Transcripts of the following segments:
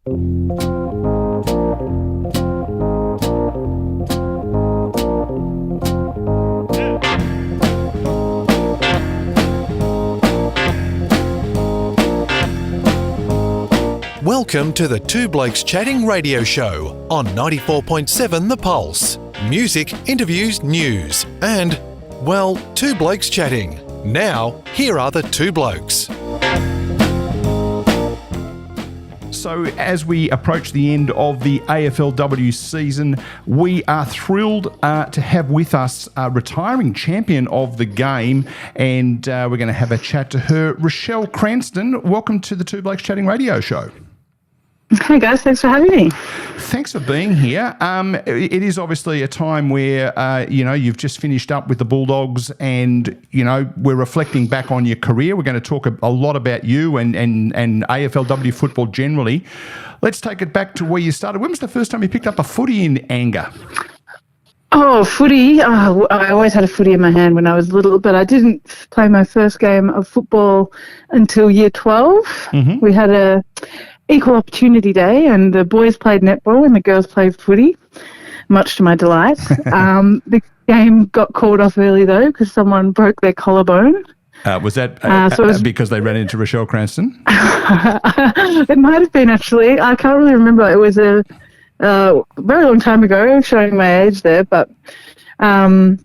Welcome to the Two Blokes Chatting radio show on 94.7 The Pulse. Music, interviews, news, and, well, Two Blokes Chatting. Now, here are the two blokes. So as we approach the end of the AFLW season, we are thrilled to have with us a retiring champion of the game, and we're going to have a chat to her. Richelle Cranston, welcome to the Two Blokes Chatting radio show. Hey guys, thanks for having me. Thanks for being here. It is obviously a time where, you've just finished up with the Bulldogs and, we're reflecting back on your career. We're going to talk a lot about you and AFLW football generally. Let's take it back to where you started. When was the first time you picked up a footy in anger? Oh, footy. I always had a footy in my hand when I was little, but I didn't play my first game of football until year 12. Mm-hmm. We had a equal opportunity day and the boys played netball and the girls played footy, much to my delight. The game got called off early though because someone broke their collarbone. Was that because they ran into Richelle Cranston? It might have been actually. I can't really remember. It was a very long time ago, showing my age there. But so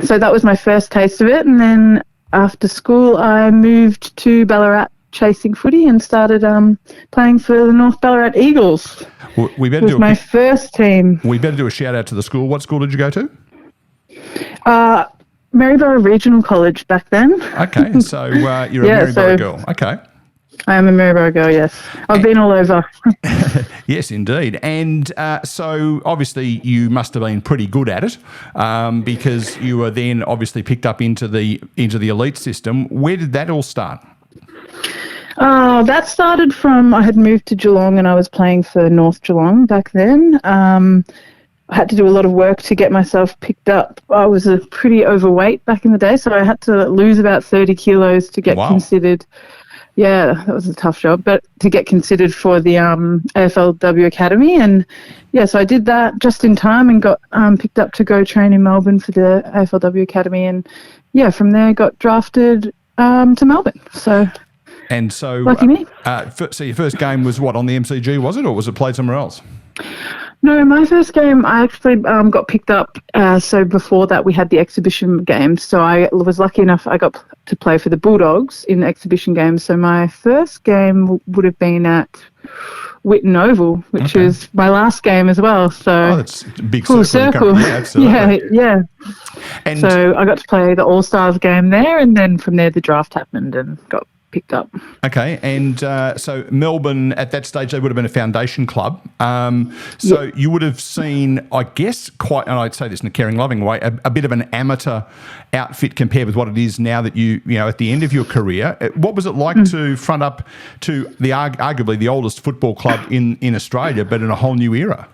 that was my first taste of it. And then after school I moved to Ballarat chasing footy and started playing for the North Ballarat Eagles. It was my first team. We better do a shout out to the school. What school did you go to? Maryborough Regional College back then. Okay, so you're a Maryborough girl. Okay. I am a Maryborough girl, yes. I've been all over. Yes, indeed. And so obviously you must have been pretty good at it because you were then obviously picked up into the elite system. Where did that all start? That started from, I had moved to Geelong and I was playing for North Geelong back then. I had to do a lot of work to get myself picked up. I was pretty overweight back in the day, so I had to lose about 30 kilos to get considered. Yeah, that was a tough job, but to get considered for the AFLW Academy. And, yeah, so I did that just in time and got picked up to go train in Melbourne for the AFLW Academy. And, yeah, from there got drafted to Melbourne. So lucky me. So your first game was what, on the MCG, was it, or was it played somewhere else? No, my first game I actually got picked up. So before that we had the exhibition games. So I was lucky enough I got to play for the Bulldogs in the exhibition games. So my first game would have been at Whitten Oval, which was my last game as well. So that's a big full circle. Yeah, absolutely. Yeah. And so I got to play the All-Stars game there, and then from there the draft happened and got picked up. Okay, and so Melbourne at that stage, they would have been a foundation club. You would have seen, I guess, quite, and I'd say this in a caring, loving way, a bit of an amateur outfit compared with what it is now that you at the end of your career. What was it like to front up to the arguably the oldest football club in Australia, but in a whole new era?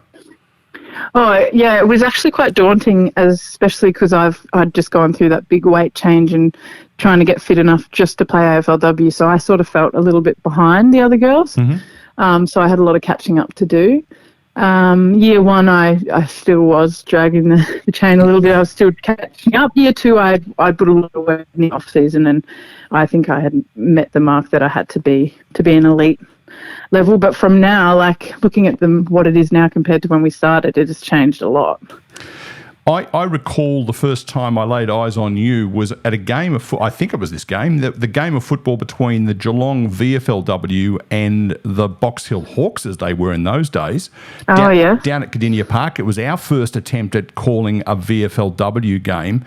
Oh, yeah, it was actually quite daunting, especially because I'd just gone through that big weight change and trying to get fit enough just to play AFLW. So I sort of felt a little bit behind the other girls. Mm-hmm. So I had a lot of catching up to do. Year one, I still was dragging the chain a little bit. I was still catching up. Year two, I put a lot of work in the off season, and I think I had met the mark that I had to be an elite level. But from now, like looking at what it is now compared to when we started, it has changed a lot. I recall the first time I laid eyes on you was at a game of I think it was this game, the game of football between the Geelong VFLW and the Box Hill Hawks, as they were in those days. Down at Cardinia Park. It was our first attempt at calling a VFLW game.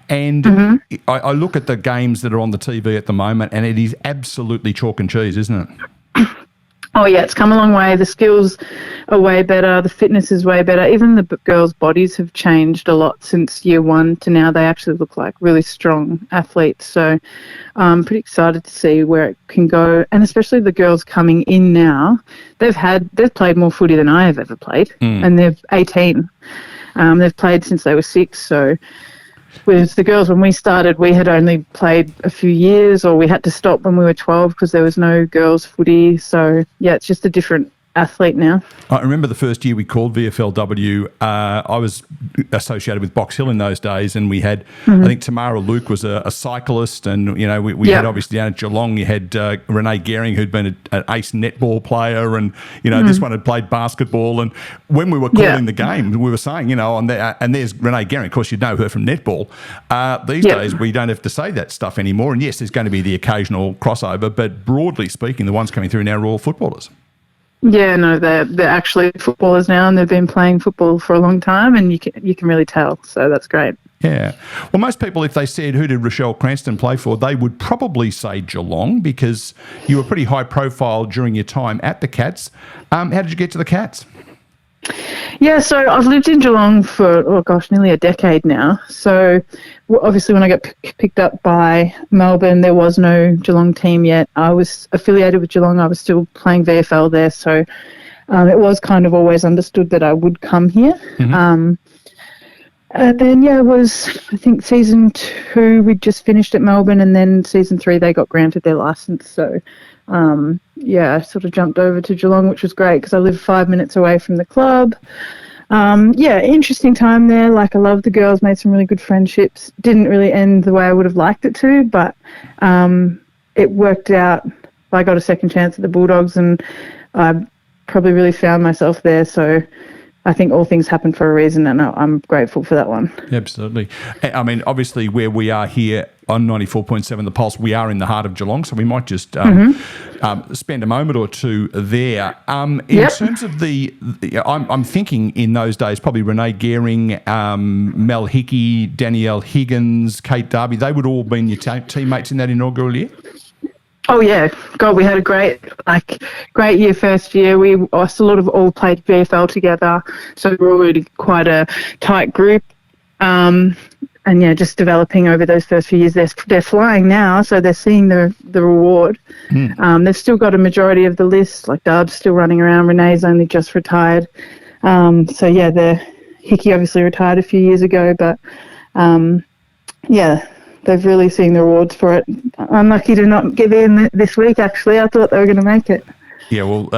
And I look at the games that are on the TV at the moment, and it is absolutely chalk and cheese, isn't it? Oh, yeah, it's come a long way. The skills are way better. The fitness is way better. Even the girls' bodies have changed a lot since year one to now. They actually look like really strong athletes. So I'm pretty excited to see where it can go. And especially the girls coming in now, they've played more footy than I have ever played. And they're 18. They've played since they were 6. So with the girls, when we started, we had only played a few years, or we had to stop when we were 12 because there was no girls' footy. So, yeah, it's just a different athlete now. I remember the first year we called VFLW. I was associated with Box Hill in those days, and we had, I think Tamara Luke was a cyclist, and we had obviously down at Geelong, you had Renee Gehring, who'd been an ace netball player, and this one had played basketball. And when we were calling the game, we were saying, on there, and there's Renee Gehring. Of course, you'd know her from netball. These days, we don't have to say that stuff anymore. And yes, there's going to be the occasional crossover, but broadly speaking, the ones coming through now are all footballers. Yeah, no, they're actually footballers now, and they've been playing football for a long time, and you can really tell. So that's great. Yeah. Well, most people, if they said, who did Richelle Cranston play for, they would probably say Geelong, because you were pretty high profile during your time at the Cats. How did you get to the Cats? Yeah, so I've lived in Geelong for, nearly a decade now. So obviously when I got picked up by Melbourne, there was no Geelong team yet. I was affiliated with Geelong. I was still playing VFL there. So it was kind of always understood that I would come here. And then, it was, I think, season 2, we'd just finished at Melbourne, and then season 3, they got granted their licence. So, I sort of jumped over to Geelong, which was great because I live 5 minutes away from the club. Interesting time there. Like, I loved the girls, made some really good friendships. Didn't really end the way I would have liked it to, but it worked out. I got a second chance at the Bulldogs, and I probably really found myself there. So I think all things happen for a reason, and I'm grateful for that one. Absolutely. I mean, obviously, where we are here on 94.7 The Pulse, we are in the heart of Geelong, so we might just spend a moment or two there. In terms of I'm thinking in those days, probably Renee Gehring, Mel Hickey, Danielle Higgins, Kate Darby, they would all been your teammates in that inaugural year? Oh yeah, God, we had a great year first year. We sort of all played VFL together, so we're already quite a tight group. Just developing over those first few years. They're flying now, so they're seeing the reward. They've still got a majority of the list, like Darb's still running around. Renee's only just retired. Hickey obviously retired a few years ago, but they've really seen the rewards for it. Unlucky to not get in this week, actually. I thought they were going to make it. Yeah, well,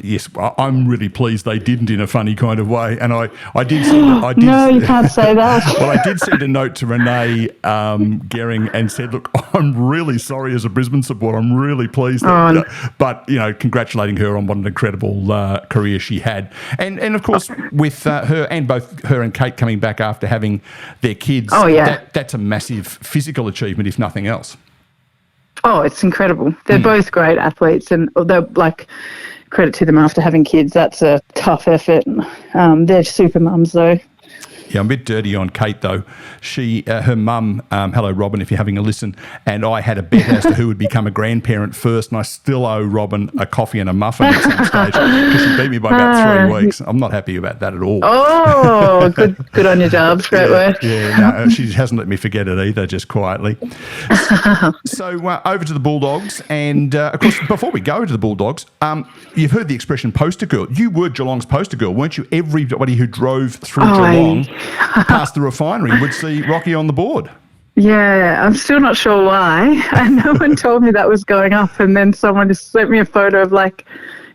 yes, I'm really pleased they didn't in a funny kind of way. And I did see... No, you can't say that. Well, I did send a note to Renee Gehring and said, look, I'm really sorry as a Brisbane supporter. I'm really pleased. But, congratulating her on what an incredible career she had. And of course, with her and both her and Kate coming back after having their kids, that's a massive physical achievement, if nothing else. Oh, it's incredible. They're both great athletes, and they're credit to them after having kids. That's a tough effort. They're super mums, though. Yeah, I'm a bit dirty on Kate, though. Her mum, hello, Robin, if you're having a listen, and I had a bet as to who would become a grandparent first, and I still owe Robin a coffee and a muffin at some stage because she beat me by about 3 weeks. I'm not happy about that at all. Oh, good on your job. Great work. Yeah, no, she hasn't let me forget it either, just quietly. So over to the Bulldogs, and of course, before we go to the Bulldogs, you've heard the expression poster girl. You were Geelong's poster girl, weren't you? Everybody who drove through Geelong past the refinery would see Rocky on the board. Yeah, I'm still not sure why. And no one told me that was going up, and then someone just sent me a photo of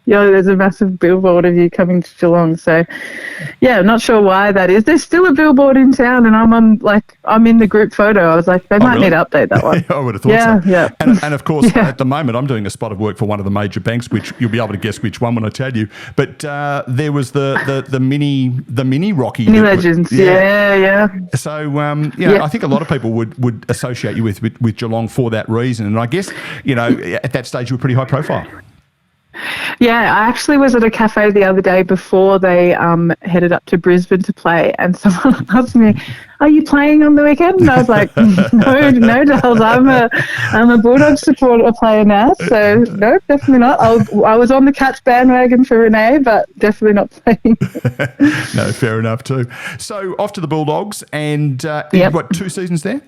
there's a massive billboard of you coming to Geelong. So, I'm not sure why that is. There's still a billboard in town, and I'm in the group photo. I was like, they might need to update that one. I would have thought so. Yeah. And of course, at the moment, I'm doing a spot of work for one of the major banks, which you'll be able to guess which one when I tell you. But there was the mini Rocky. Mini Legends. Yeah. So, I think a lot of people would associate you with Geelong for that reason. And I guess, at that stage, you were pretty high profile. Yeah, I actually was at a cafe the other day before they headed up to Brisbane to play, and someone asked me, "Are you playing on the weekend?" And I was like, "No, Dells, I'm a Bulldogs supporter player now, so no, definitely not. I was on the Cats bandwagon for Renee, but definitely not playing." No, fair enough too. So off to the Bulldogs, and 2 seasons there?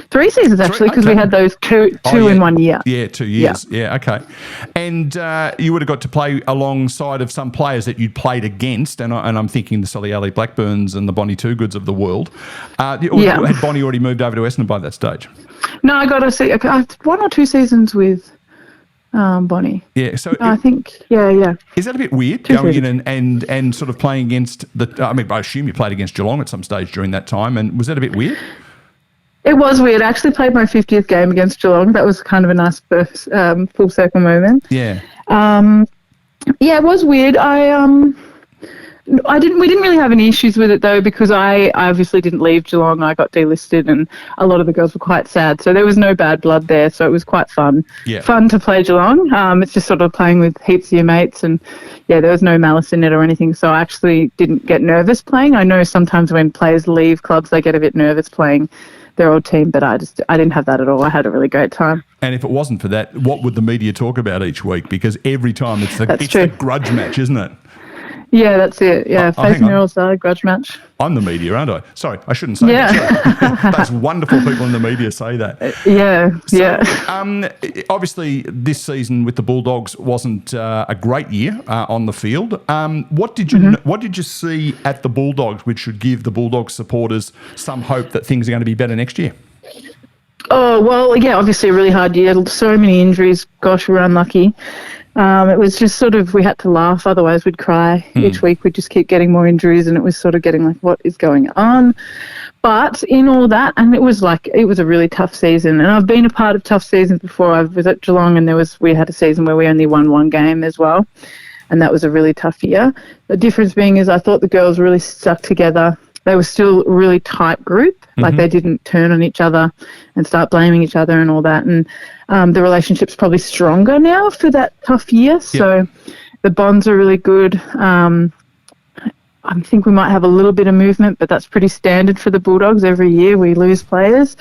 3 seasons, actually, because we had those two in 1 year. Yeah, 2 years. Yeah, okay. And you would have got to play alongside of some players that you'd played against, and I'm thinking the Sully Alley Blackburns and the Bonnie Toogoods of the world. Had Bonnie already moved over to Essendon by that stage? No, I got to see 1 or 2 seasons with Bonnie. Yeah, so I think, yeah. is that a bit weird, 2:30. going in and sort of playing against I assume you played against Geelong at some stage during that time, and was that a bit weird? It was weird. I actually played my 50th game against Geelong. That was kind of a nice first, full circle moment. Yeah. Yeah, it was weird. We didn't really have any issues with it though, because I obviously didn't leave Geelong. I got delisted, and a lot of the girls were quite sad. So there was no bad blood there. So it was quite fun. Yeah. Fun to play Geelong. It's just sort of playing with heaps of your mates, and yeah, there was no malice in it or anything. So I actually didn't get nervous playing. I know sometimes when players leave clubs, they get a bit nervous playing their old team, but I didn't have that at all. I had a really great time. And if it wasn't for that, what would the media talk about each week? Because every time it's the grudge match, isn't it? Yeah, that's it. Yeah, facing your old side, grudge match. I'm the media, aren't I? Sorry, I shouldn't say that. Those wonderful people in the media say that. Obviously, this season with the Bulldogs wasn't a great year on the field. What did you see at the Bulldogs which should give the Bulldogs supporters some hope that things are going to be better next year? Oh, well, yeah, obviously a really hard year. So many injuries. Gosh, we were unlucky. It was just sort of, we had to laugh, otherwise we'd cry. Each week we'd just keep getting more injuries, and it was sort of getting like, what is going on? But in all that, and it was a really tough season. And I've been a part of tough seasons before. I was at Geelong, and we had a season where we only won one game as well. And that was a really tough year. The difference being is I thought the girls really stuck together. They were still a really tight group. Like they didn't turn on each other and start blaming each other and all that. And the relationship's probably stronger now for that tough year. Yep. So the bonds are really good. I think we might have a little bit of movement, but that's pretty standard for the Bulldogs. Every year we lose players.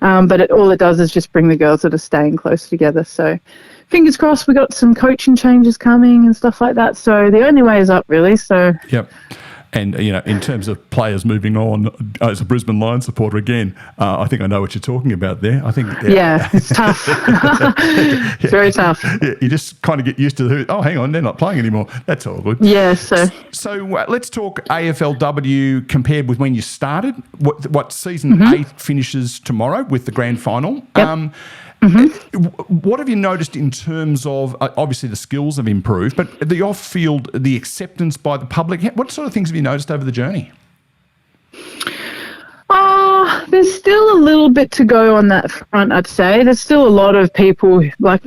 But all it does is just bring the girls that are staying close together. So fingers crossed, we got some coaching changes coming and stuff like that. So the only way is up, really. So yep. And, in terms of players moving on, as a Brisbane Lions supporter again, I think I know what you're talking about there. I think it's tough. It's very tough. Yeah, you just kind of get used to hang on, they're not playing anymore. That's all good. Yeah, so let's talk AFLW compared with when you started. What season 8 finishes tomorrow with the grand final. Yep. What have you noticed in terms of, obviously the skills have improved, but the off-field, the acceptance by the public, what sort of things have you noticed over the journey? There's still a little bit to go on that front, I'd say. There's still a lot of people, like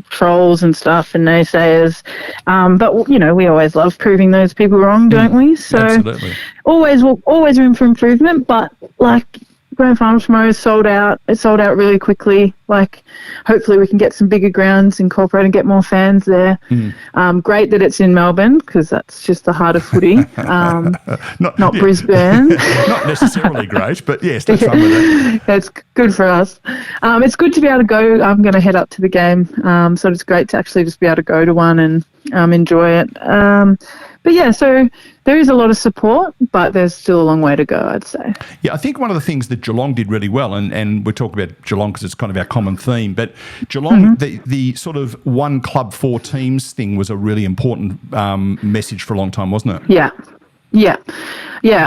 trolls and stuff and naysayers, but, we always love proving those people wrong, don't we? So absolutely. Always room for improvement, but, grand final tomorrow is sold out. It sold out really quickly. Hopefully we can get some bigger grounds, incorporate and get more fans there. Great that it's in Melbourne, because that's just the heart of footy. Not Brisbane. Not necessarily great, but yes, that's fun with it. It's good for us. It's good to be able to go. I'm going to head up to the game, so it's great to actually just be able to go to one and enjoy it. But yeah, so there is a lot of support, but there's still a long way to go, I'd say. Yeah, I think one of the things that Geelong did really well, and we're talking about Geelong because it's kind of our common theme, but Geelong, the sort of one club, 4 teams thing was a really important message for a long time, wasn't it? Yeah.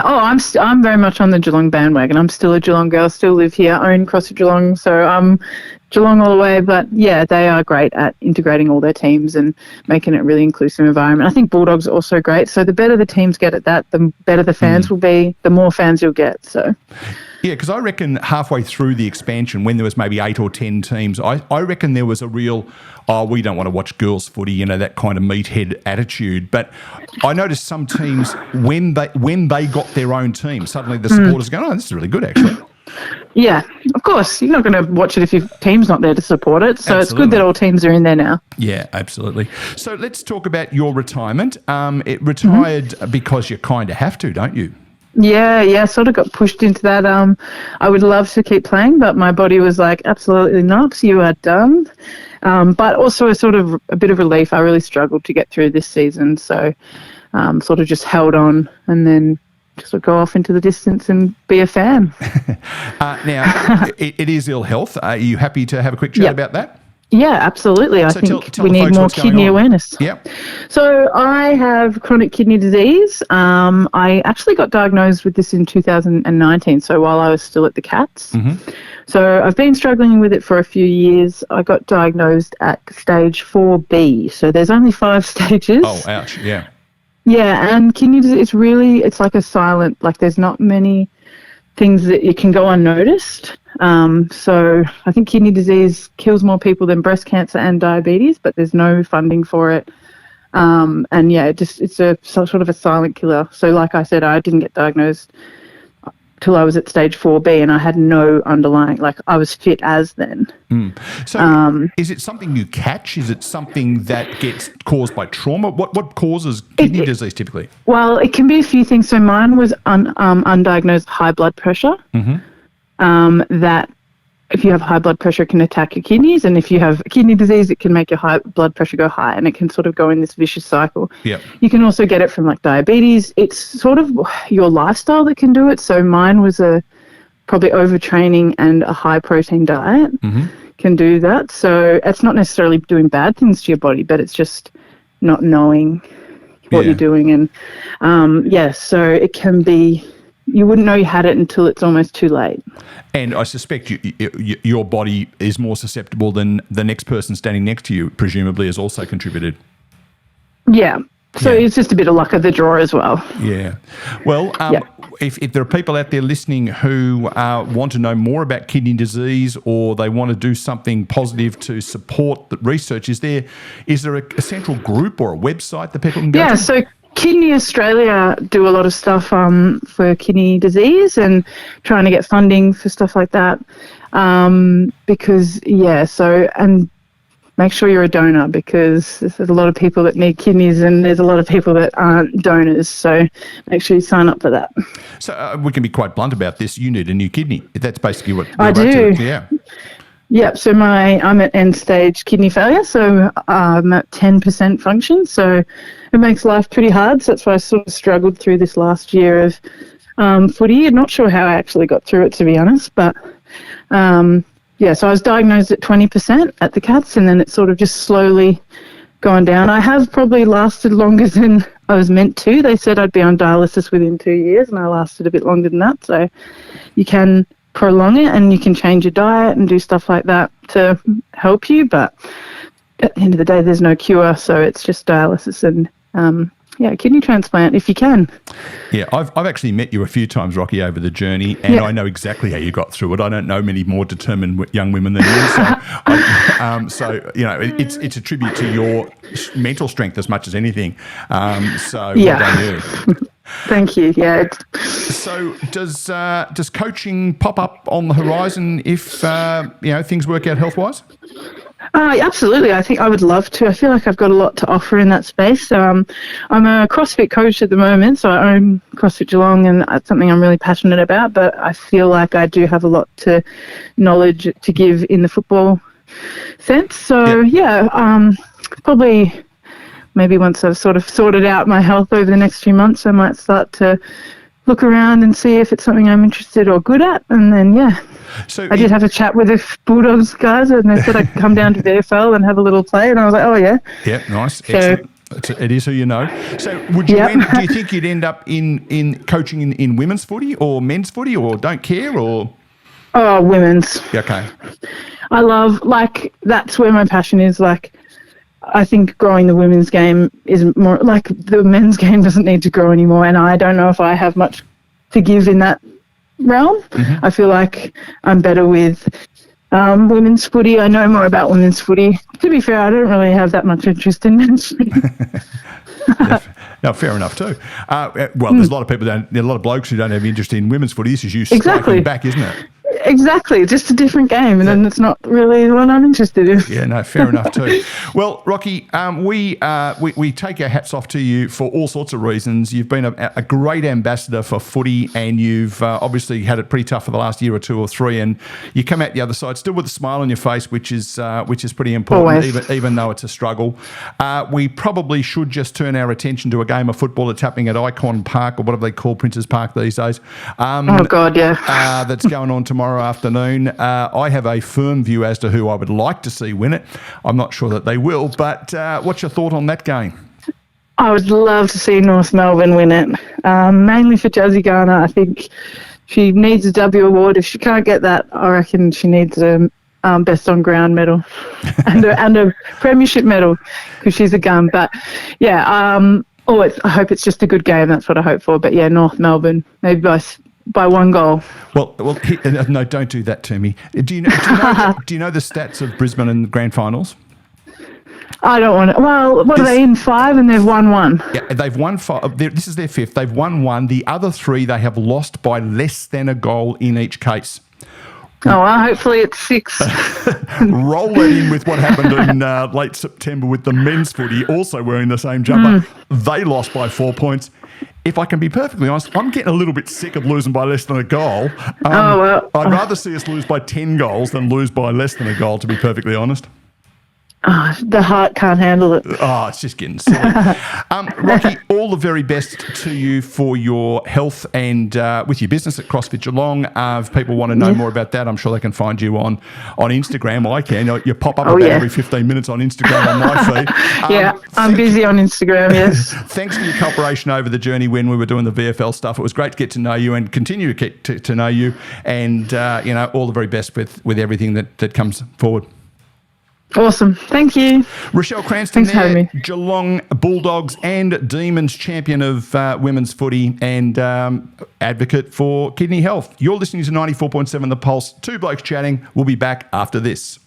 Oh, I'm very much on the Geelong bandwagon. I'm still a Geelong girl, still live here, own Cross at Geelong, so I'm Geelong all the way. But yeah, they are great at integrating all their teams and making it a really inclusive environment. I think Bulldogs are also great. So the better the teams get at that, the better the fans will be, the more fans you'll get. So. Yeah, because I reckon halfway through the expansion, when there was maybe 8 or 10 teams, I reckon there was a real, we don't want to watch girls footy, that kind of meathead attitude. But I noticed some teams, when they got their own team, suddenly the supporters are going, this is really good, actually. Yeah, of course. You're not going to watch it if your team's not there to support it. So It's good that all teams are in there now. Yeah, absolutely. So let's talk about your retirement. It retired because you kind of have to, don't you? Yeah, sort of got pushed into that. I would love to keep playing, but my body was like, absolutely not, you are done. But also a bit of relief. I really struggled to get through this season, so sort of just held on and then just go off into the distance and be a fan. Now, it is ill health. Are you happy to have a quick chat about that? Yeah, absolutely. I think tell we need more kidney awareness. Yep. So I have chronic kidney disease. I actually got diagnosed with this in 2019, so while I was still at the Cats. So I've been struggling with it for a few years. I got diagnosed at stage 4B. So there's only 5 stages. Oh, ouch. Yeah. Yeah, and kidney disease, it's like a silent, like there's not many things that you can go unnoticed. So I think kidney disease kills more people than breast cancer and diabetes, but there's no funding for it. And yeah, it's a sort of a silent killer. So like I said, I didn't get diagnosed till I was at stage 4B, and I had no underlying, like I was fit as then. So is it something you catch? Is it something that gets caused by trauma? What causes kidney disease typically? Well, it can be a few things. So mine was undiagnosed high blood pressure. That if you have high blood pressure, it can attack your kidneys, and if you have kidney disease, it can make your high blood pressure go high, and it can sort of go in this vicious cycle. Yeah. You can also get it from like diabetes. It's sort of your lifestyle that can do it. So mine was probably overtraining and a high protein diet can do that. So it's not necessarily doing bad things to your body, but it's just not knowing what you're doing. And so it can be, you wouldn't know you had it until it's almost too late. And I suspect your body is more susceptible than the next person standing next to you, presumably, has also contributed. Yeah. So it's just a bit of luck of the draw as well. Yeah. Well, if there are people out there listening who want to know more about kidney disease, or they want to do something positive to support the research, is there a central group or a website that people can go to? Yeah, so Kidney Australia do a lot of stuff for kidney disease and trying to get funding for stuff like that. And make sure you're a donor, because there's a lot of people that need kidneys and there's a lot of people that aren't donors. So make sure you sign up for that. So we can be quite blunt about this. You need a new kidney. That's basically what I do. Yeah. Yep, so I'm at end-stage kidney failure, so I'm at 10% function, so it makes life pretty hard. So that's why I sort of struggled through this last year of footy. I'm not sure how I actually got through it, to be honest, but so I was diagnosed at 20% at the Cats, and then it's sort of just slowly gone down. I have probably lasted longer than I was meant to. They said I'd be on dialysis within 2 years, and I lasted a bit longer than that, so you can prolong it and you can change your diet and do stuff like that to help you, but at the end of the day there's no cure, so it's just dialysis and kidney transplant if you can. Yeah, I've actually met you a few times, Rocky, over the journey, and I know exactly how you got through it. I don't know many more determined young women than you, so it's a tribute to your mental strength as much as anything. Well done you. Thank you. Yeah. So does coaching pop up on the horizon if things work out health-wise? Absolutely. I think I would love to. I feel like I've got a lot to offer in that space. I'm a CrossFit coach at the moment, so I own CrossFit Geelong, and that's something I'm really passionate about, but I feel like I do have a lot to knowledge to give in the football sense. So, probably maybe once I've sort of sorted out my health over the next few months, I might start to look around and see if it's something I'm interested or good at, and then, So I did have a chat with the Bulldogs guys, and they said I'd come down to the AFL and have a little play, and I was like, oh, yeah. Yeah, nice. Excellent. It is who you know. So do you think you'd end up in coaching in women's footy or men's footy, or don't care, or? Oh, women's. Okay. I love, that's where my passion is, I think growing the women's game is more, the men's game doesn't need to grow anymore, and I don't know if I have much to give in that realm. Mm-hmm. I feel like I'm better with women's footy. I know more about women's footy. To be fair, I don't really have that much interest in men's footy. No, fair enough too. There's a lot of people a lot of blokes who don't have interest in women's footy. This is you striking back, isn't it? Exactly, just a different game, and then it's not really what I'm interested in. Yeah, no, fair enough too. Well, Rocky, we take our hats off to you for all sorts of reasons. You've been a great ambassador for footy, and you've obviously had it pretty tough for the last year or two or three, and you come out the other side still with a smile on your face, which is pretty important, even though it's a struggle. We probably should just turn our attention to a game of football that's happening at Icon Park, or whatever they call Princes Park these days. That's going on tomorrow afternoon. I have a firm view as to who I would like to see win it. I'm not sure that they will, but what's your thought on that game? I would love to see North Melbourne win it, mainly for Jazzy Garner. I think she needs a W award. If she can't get that, I reckon she needs a best on ground medal and a premiership medal because she's a gun. But yeah, I hope it's just a good game. That's what I hope for. But yeah, North Melbourne, maybe by 1 goal. Well, no, don't do that to me. Do you know the stats of Brisbane in the grand finals? I don't want to. Well, what are they in 5 and they've won 1? Yeah, they've won 5. This is their 5th. They've won 1. The other 3 they have lost by less than a goal in each case. Oh, well, hopefully it's 6. Roll it in with what happened in late September with the men's footy, also wearing the same jumper. They lost by 4 points. If I can be perfectly honest, I'm getting a little bit sick of losing by less than a goal. I'd rather see us lose by 10 goals than lose by less than a goal, to be perfectly honest. Oh, the heart can't handle it. Oh, it's just getting silly. Rocky, all the very best to you for your health and with your business at CrossFit Geelong. If people want to know more about that, I'm sure they can find you on Instagram. I can. You pop up every 15 minutes on Instagram on my feed. I'm busy on Instagram, yes. Thanks for your cooperation over the journey when we were doing the VFL stuff. It was great to get to know you and continue to get to know you. And, all the very best with everything that comes forward. Awesome. Thank you. Richelle Cranston, thanks for having me. Geelong Bulldogs and Demons champion of women's footy and advocate for kidney health. You're listening to 94.7 The Pulse. Two Blokes Chatting. We'll be back after this.